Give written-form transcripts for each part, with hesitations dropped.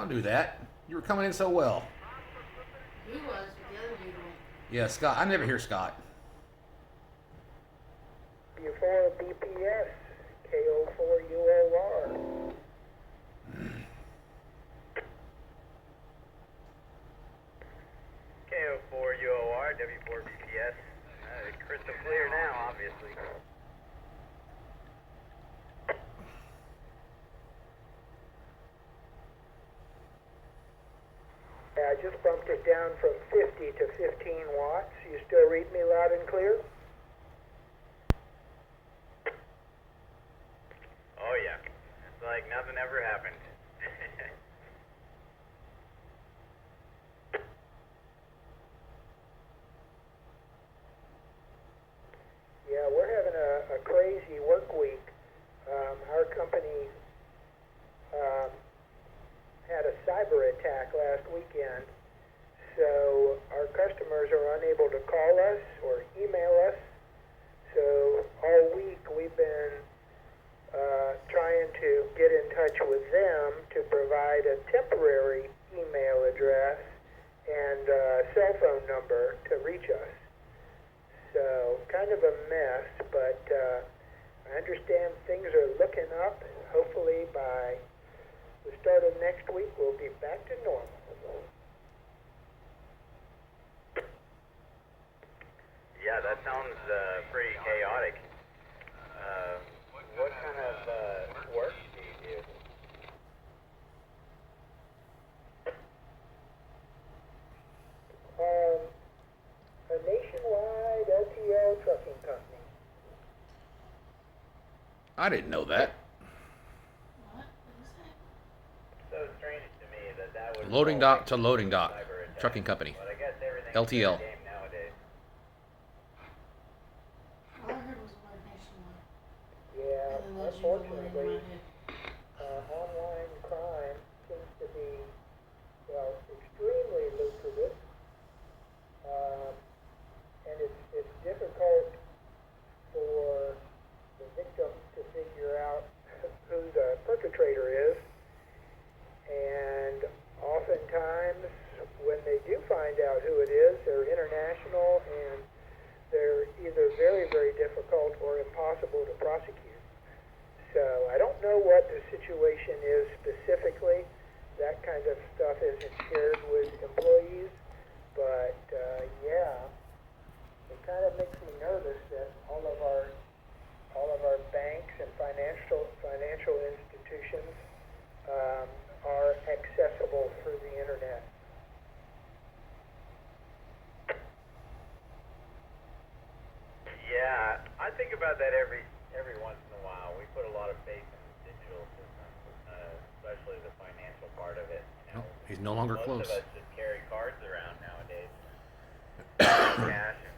I'll do that. You were coming in so well. He was, but the other dude went. Yeah, Scott. I never hear Scott. U4 BPS, KO4 UOR. KO4 UOR, W4 BPS. Crystal clear now, obviously. Yeah, I just bumped it down from 50 to 15 watts. You still read me loud and clear? Oh yeah, it's like nothing ever happened. Yeah, we're having a crazy work week. Our company had a cyber attack last weekend, so our customers are unable to call us or email us. So all week we've been trying to get in touch with them to provide a temporary email address and cell phone number to reach us. So kind of a mess, but I understand things are looking up. Hopefully by the start of next week we'll be back to normal. Yeah, that sounds pretty chaotic. What kind of work do you do? A nationwide LTL trucking company. I didn't know that. What? What is that? So strange to me that would Loading dock to loading dock. cyber attack. Trucking company. But I guess everything's LTL. fair game nowadays. All I heard was the word nationwide. Yeah, And then those you one in unfortunately, my head. online crime seems to be, well, extremely lucrative. And it's difficult for the victim to figure out who the perpetrator is. And oftentimes, when they do find out who it is, they're international and they're either very, very difficult or impossible to prosecute. So I don't know what the situation is specifically. That kind of stuff isn't shared with employees. But yeah, it kind of makes me nervous that all of our banks and financial institutions are accessible through the internet. Yeah, I think about that every once in a while. We put a lot of faith in digital systems, especially the financial part of it. You know, He's no longer most close. of us just carry cards around nowadays, cash, and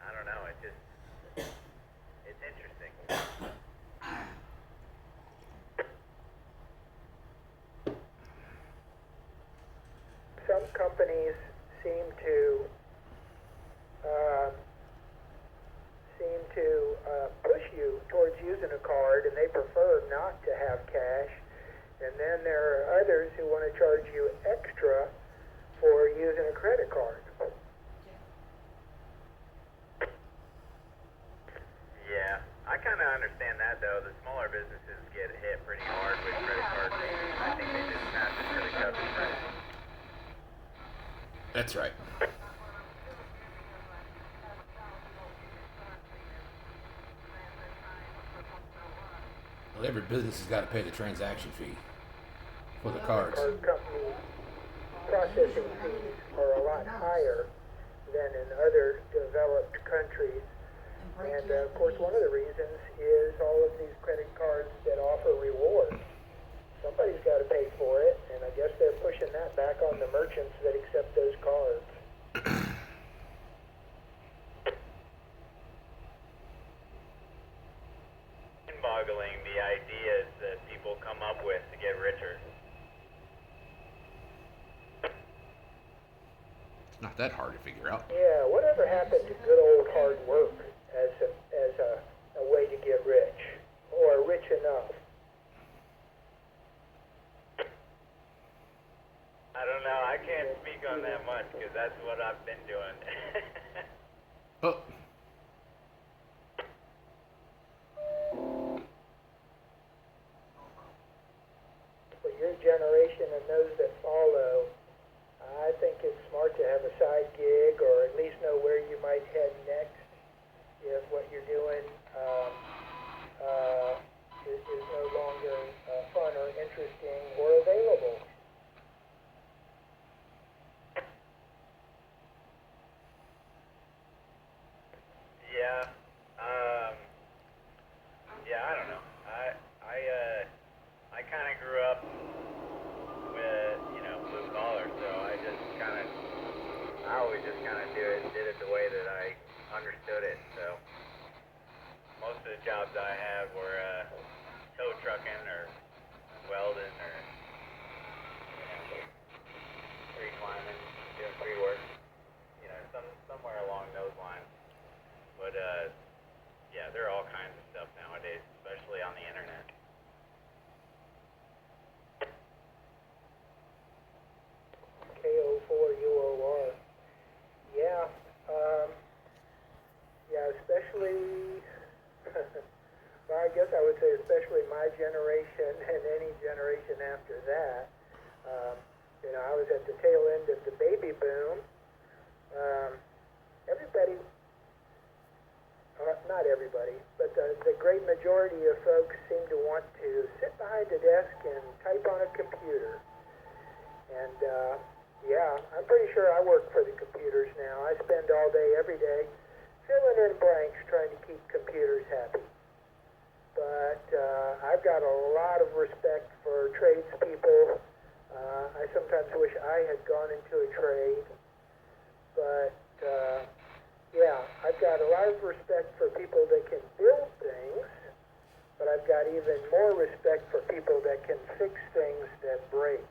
I don't know. It's interesting. Some companies seem to push you towards using a card, and they prefer not to have cash. And then there are others who want to charge you extra for using a credit card. Yeah, I kind of understand that though. The smaller businesses get hit pretty hard with credit card fees. I think they just pass it to the customer. That's right. Well, every business has got to pay the transaction fee for the cards. Card company processing fees are a lot higher than in other developed countries. And of course, one of the reasons is all of these credit cards that offer rewards. Somebody's got to pay for it, and I guess they're pushing that back on the merchants that accept those cards. Mind-boggling the ideas that people come up with to get richer. It's not that hard to figure out. Yeah, whatever happened to good old hard work as a way to get rich, or rich enough? don't know. I can't speak on that much because that's what I've been doing. Oh, For your generation and those that follow, I think it's smart to have a side gig or at least know where you might head next if what you're doing is no longer fun or interesting or available. Yeah. Yeah, I don't know. I kind of grew up with, blue collar, so I always just kind of did it the way that I understood it. So most of the jobs I had were tow trucking or welding or tree climbing, doing tree work, somewhere along those lines. But yeah, there are all kinds of stuff nowadays, especially on the internet. KO4UOR. Yeah, yeah, especially, well, I guess I would say especially my generation and any generation after that. I was at the tail end of the baby boom. Everybody, not everybody, but the great majority of folks seem to want to sit behind a desk and type on a computer. And yeah, I'm pretty sure I work for the computers now. I spend all day, every day, filling in blanks trying to keep computers happy. But I've got a lot of respect for tradespeople. I sometimes wish I had gone into a trade. But yeah, I've got a lot of respect for people that can build things. But I've got even more respect for people that can fix things that break.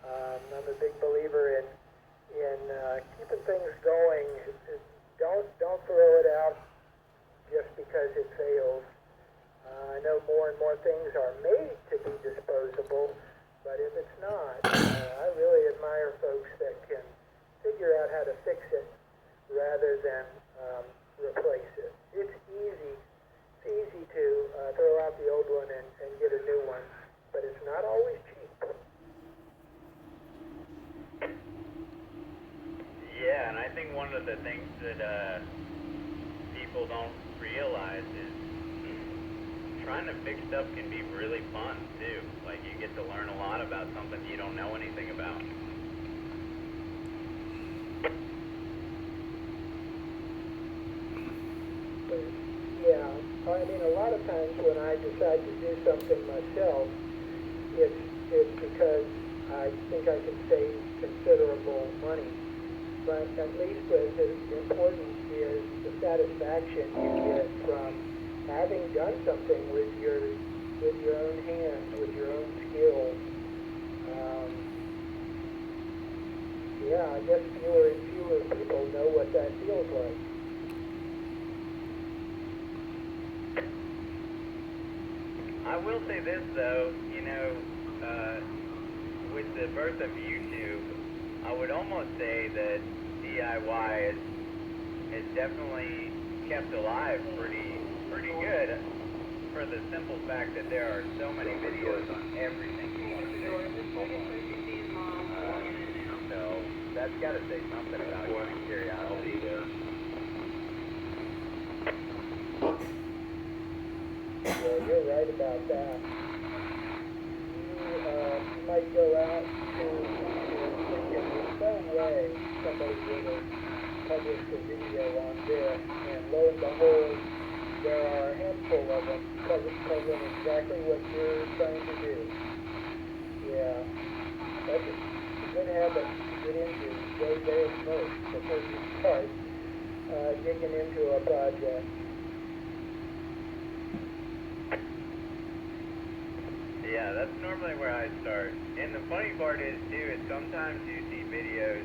I'm a big believer in keeping things going. Don't throw it out just because it fails. I know more and more things are made to be disposable, but if it's not, I really admire folks that can figure out how to fix it rather than replace it. It's easy to throw out the old one and get a new one, but it's not always cheap. Yeah, and I think one of the things that people don't realize is trying to fix stuff can be really fun too. Like you get to learn a lot about something you don't know anything about. Yeah, I mean, a lot of times when I decide to do something myself, it's because I think I can save considerable money. But at least as important is the satisfaction you get from having done something with your own hands, with your own skills. Yeah, I guess fewer and fewer people know what that feels like. I will say this though, with the birth of YouTube, I would almost say that DIY is definitely kept alive pretty good for the simple fact that there are so many videos on everything you want to do. So that's got to say something about human curiosity. Yeah, you're right about that. You might go out to thinking there's no way somebody would have published a video on this, and lo and behold, there are a handful of them covering exactly what you're trying to do. Yeah, that's a good habit to get into. Go there first before you start digging into a project. Yeah, that's normally where I start. And the funny part is, too, is sometimes you see videos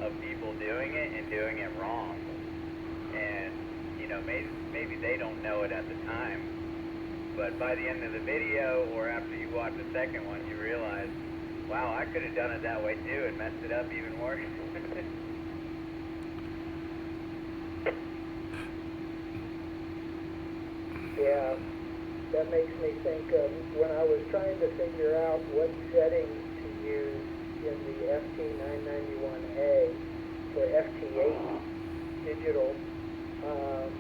of people doing it and doing it wrong. And, maybe they don't know it at the time. But by the end of the video, or after you watch the second one, you realize, Wow, I could have done it that way too and messed it up even worse. Yeah, that makes me think of when I was trying to figure out what settings to use in the FT991A for FT8 digital. Um,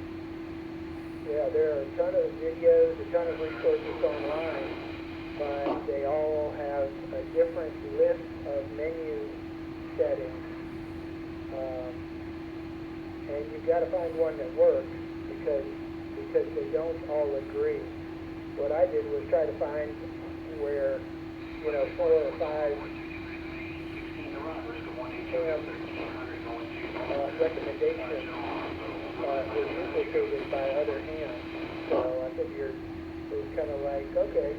yeah, there are a ton of videos, a ton of resources online, but they all have a different list of menu settings. And you've got to find one that works because they don't all agree. What I did was try to find where, 4 or 5 ham recommendations were duplicated by other hams. So I figured it was kind of like, okay,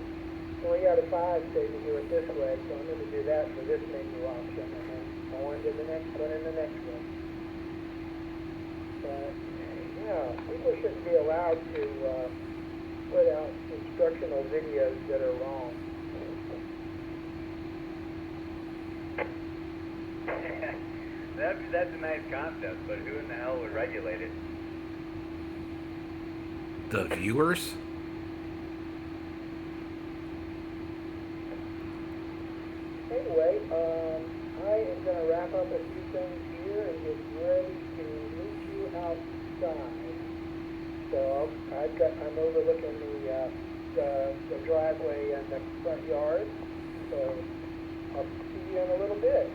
3 out of 5 say to do it this way, so I'm going to do that for this menu option, and then go on to the next one and the next one. But, yeah, people shouldn't be allowed to put out instructional videos that are wrong. That's a nice concept, but who in the hell would regulate it? The viewers? Anyway, I am going to wrap up a few things here and get ready to meet you outside. So I'm overlooking the driveway and the front yard. So I'll see you in a little bit.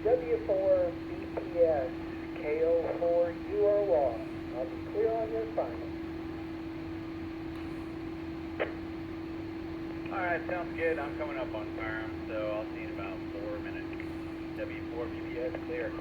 W4 BPS KO4 UOR. I'll be clear on your final. Alright, sounds good. I'm coming up on firm, so I'll see you in about 4 minutes. W4 BPS clear.